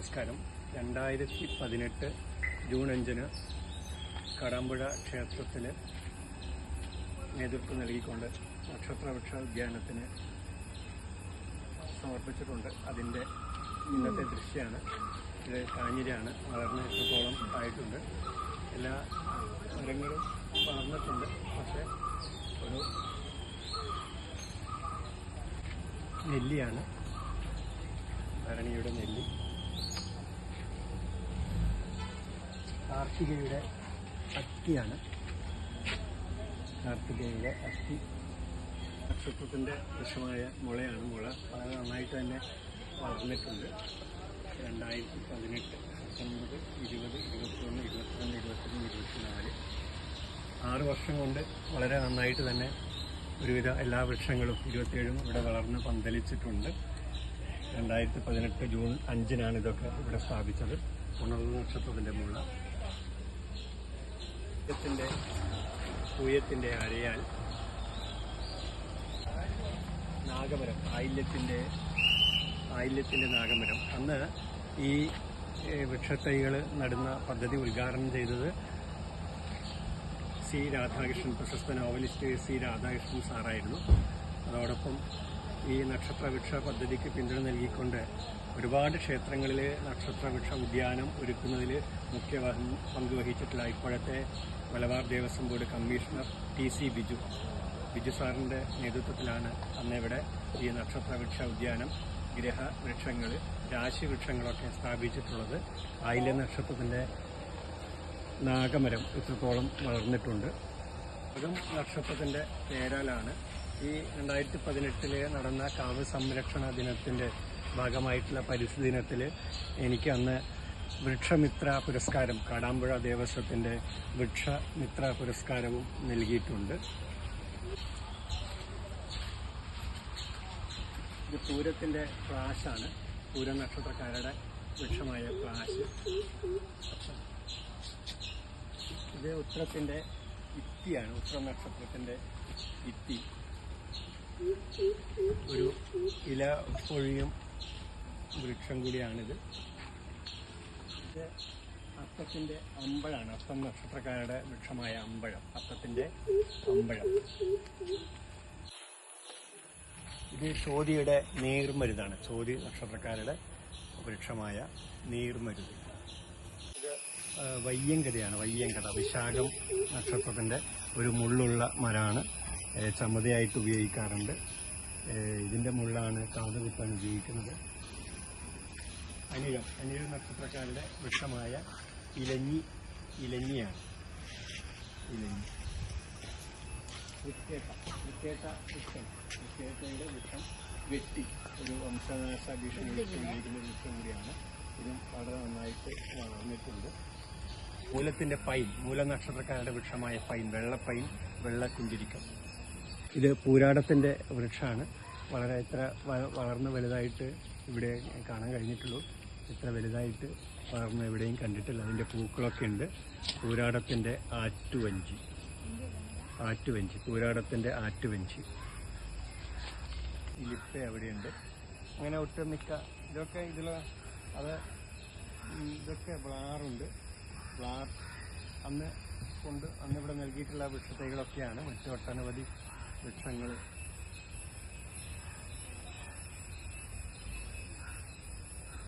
നമസ്കാരം. 2018 ജൂൺ 5 കടാമ്പുഴ ക്ഷേത്രത്തിൽ നേതൃത്വം നൽകിക്കൊണ്ട് നക്ഷത്രവൃക്ഷ ഉദ്യാനത്തിന് സമർപ്പിച്ചിട്ടുണ്ട്. അതിൻ്റെ ഇന്നത്തെ ദൃശ്യമാണ്. ഇത് കാഞ്ഞിരയാണ്. വളർന്ന് ഇത്രത്തോളം ആയിട്ടുണ്ട്. എല്ലാ മരങ്ങളും വളർന്നിട്ടുണ്ട്. പക്ഷേ ഒരു നെല്ലിയാണ്, ഭരണിയുടെ നെല്ലി. കാർത്തികയുടെ അത്തിയാണ്. കാർത്തികയുടെ അത്തി നക്ഷത്രത്തിൻ്റെ വൃക്ഷമായ മുളയാണ്. മുള വളരെ നന്നായിട്ട് തന്നെ വളർന്നിട്ടുണ്ട്. 2018, 19, 20, 21, 22, 23, 24 6 വർഷം കൊണ്ട് വളരെ നന്നായിട്ട് തന്നെ ഒരുവിധ എല്ലാ വൃക്ഷങ്ങളും 27 ഇവിടെ വളർന്ന് പന്തലിച്ചിട്ടുണ്ട്. 2018 ജൂൺ 5 ഇതൊക്കെ ഇവിടെ സ്ഥാപിച്ചത്. ഉണർന്ന നക്ഷത്രത്തിൻ്റെ മുള്ള പൂയത്തിൻ്റെ അരയാൽ നാഗമരം, ആയില്യത്തിൻ്റെ നാഗമരം. അന്ന് ഈ വൃക്ഷത്തൈകൾ നടുന്ന പദ്ധതി ഉദ്ഘാടനം ചെയ്തത് സി രാധാകൃഷ്ണൻ, പ്രശസ്ത നോവലിസ്റ്റ് സി രാധാകൃഷ്ണൻ സാറായിരുന്നു. അതോടൊപ്പം ഈ നക്ഷത്രവൃക്ഷ പദ്ധതിക്ക് പിന്തുണ നൽകിക്കൊണ്ട് ഒരുപാട് ക്ഷേത്രങ്ങളിൽ നക്ഷത്രവൃക്ഷ ഉദ്യാനം ഒരുക്കുന്നതിൽ മുഖ്യ പങ്ക് വഹിച്ചിട്ടുള്ള ഇപ്പോഴത്തെ Malabar Devaswom board commissioner TC Biju സാറിൻ്റെ നേതൃത്വത്തിലാണ് അന്ന് ഇവിടെ ഈ നക്ഷത്രവൃക്ഷ ഉദ്യാനം, ഗ്രഹവൃക്ഷങ്ങൾ, രാശിവൃക്ഷങ്ങളൊക്കെ സ്ഥാപിച്ചിട്ടുള്ളത്. ആയില്യ നക്ഷത്രത്തിൻ്റെ നാഗമരം ഇത്രത്തോളം വളർന്നിട്ടുണ്ട്. അതും നക്ഷത്രത്തിൻ്റെ പേരാലാണ്. ഈ 2018 നടന്ന കാവ് സംരക്ഷണ ദിനത്തിൻ്റെ ഭാഗമായിട്ടുള്ള പരിസ്ഥിതി ദിനത്തിൽ എനിക്ക് അന്ന് വൃക്ഷമിത്ര പുരസ്കാരം, കാടാമ്പുഴ ദേവസ്വത്തിൻ്റെ വൃക്ഷമിത്ര പുരസ്കാരവും നൽകിയിട്ടുണ്ട്. ഇത് പൂരത്തിൻ്റെ പ്ലാശാണ്. പൂര നക്ഷത്രക്കാരുടെ വൃക്ഷമായ പ്ലാശ്. ഇത് ഉത്രത്തിൻ്റെ ഇത്തിയാണ്. ഉത്ര നക്ഷത്രത്തിൻ്റെ ഇത്തി ഒരു ഇല പൊഴിയും വൃക്ഷം കൂടിയാണിത്. ഇത് അത്തത്തിൻ്റെ അമ്പഴാണ്. അത്തം നക്ഷത്രക്കാരുടെ വൃക്ഷമായ അമ്പഴം, അത്തത്തിൻ്റെ അമ്പഴം. ഇത് ചോതിയുടെ നീർമരുതാണ്. ചോതി നക്ഷത്രക്കാരുടെ വൃക്ഷമായ നീർമരുത്. ഇത് വയ്യങ്കടയാണ്. വയ്യങ്കട വിശാഖം നക്ഷത്രത്തിൻ്റെ ഒരു മുള്ളുള്ള മരമാണ്. ചമ്മതയായിട്ട് ഉപയോഗിക്കാറുണ്ട്. ഇതിൻ്റെ മുള്ളാണ് കാത് കുത്താൻ ഉപയോഗിക്കുന്നത്. അനിഴം നക്ഷത്രക്കാരുടെ വൃക്ഷമായ ഇലഞ്ഞിയാണ്. വൃക്ഷയുടെ വൃക്ഷം വെട്ടി ഒരു വംശനാശ ഭീഷണി ഉപയോഗിക്കുന്ന വൃക്ഷം കൂടിയാണ്. ഇതും വളരെ നന്നായിട്ട് വളർന്നിട്ടുണ്ട്. മൂലത്തിൻ്റെ പൈൻ, മൂലനക്ഷത്രക്കാരുടെ വൃക്ഷമായ പൈൻ, വെള്ളപ്പൈൻ, വെള്ളക്കുഞ്ചിരിക്കം. ഇത് പൂരാടത്തിൻ്റെ വൃക്ഷമാണ്. വളരെ ഇത്ര വളർന്ന് വലുതായിട്ട് ഇവിടെ കാണാൻ കഴിഞ്ഞിട്ടുള്ളൂ. ഇത്ര വലുതായിട്ട് വളർന്ന് എവിടെയും കണ്ടിട്ടില്ല. അതിൻ്റെ പൂക്കളൊക്കെ ഉണ്ട്. പൂരാടത്തിൻ്റെ ആറ്റുവഞ്ചി, പൂരാടത്തിൻ്റെ ആറ്റുവഞ്ചി. ലിപ്പ അവിടെയുണ്ട്. അങ്ങനെ ഒട്ടുമിക്ക ഇതൊക്കെ ഇതൊക്കെ വ്ളാറുണ്ട്. വ്ളാർ അന്നിവിടെ നൽകിയിട്ടുള്ള വൃക്ഷത്തൈകളൊക്കെയാണ്. മറ്റു ഒട്ടനവധി വൃക്ഷങ്ങൾ